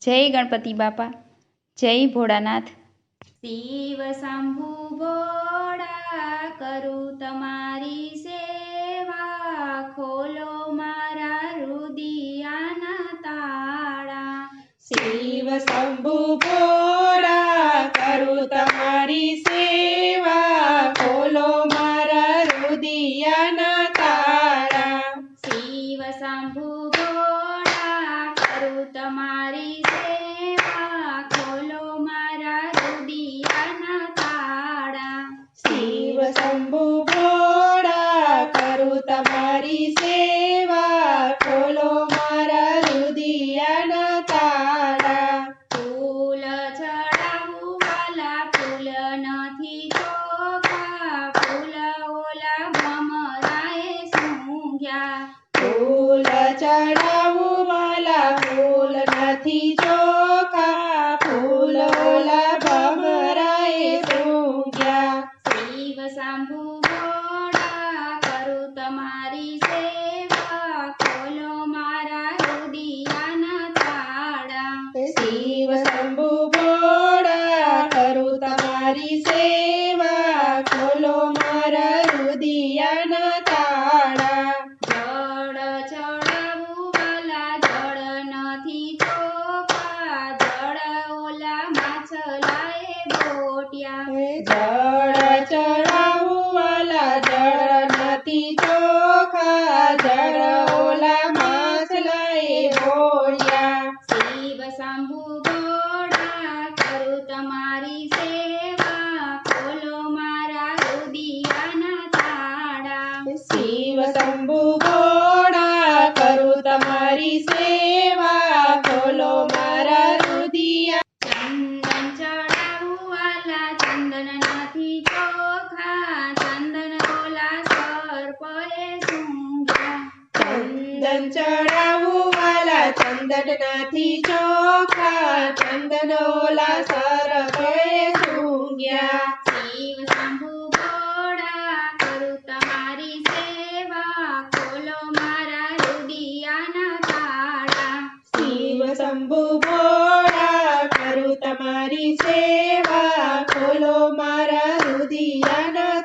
જય ગણપતિ બાપા, જય ભોળાનાથ। શિવ શંભુ ભોળા કરું તમારી સેવા, ખોલો મારા રુદિયાના તાળા। શિવ શંભુ ભોળા કરું તમારી સેવા, ખોલો મારા રુદિયાના તાળા। શિવ શંભુ ભોળા કરું તમારી સેવા, ખોલો મારા રુદિયાના તાળા। શિવ શંભુ ભોળા કરું તમારી સેવા, ખોલો મારા રુદિયાના તાળા। ફૂલ ચડાવું વાલા ફૂલ નથી ચોખા, ફૂલ ઓલા ભમરાએ સૂંઘ્યા। ફૂલ ચડાવું વાલા ફૂલ નથી ચોખા, ફૂલ ઓલા ભમરાએ સૂંઘ્યા। શિવ શંભુ ભોળા કરું તમારી સેવા, ખોલો મારા રુદિયાના તાળા। શિવ શંભુ ભોળા કરું તમારી સેવા, ખોલો મારા રુદિયાના તાળા। જળ ચડાવું વાલા જળ નથી ચોખા, જળ ઓલા માછલાએ બોટ્યા। જળ ચડાવું વાલા જળ નથી ચોખા, જળ ઓલા માછલાએ બોળ્યા। શિવ શંભુ ભોળા કરું તમારી સેવા, ખોલો મારા રુદિયાના તાળા। શિવ શંભુ ભોળા કરું તમારી સેવા, ખોલો મારા રુદિયા। ચંદન ચડાવું વાલા ચંદન નથી ચોખા, ચંદન ઓલા સર્પએ સૂંઘ્યા। ચંદન ચડાવું વાલા ચંદન નથી ચોખા, ચંદન ઓલા સરપે સૂંઘ્યા। શિવ શંભુ ભોળા કરું તમારી સેવા, ખોલો મારા રુદિયાના તાળા। શિવ શંભુ ભોળા કરું તમારી સેવા, ખોલો મારા રુદિયાના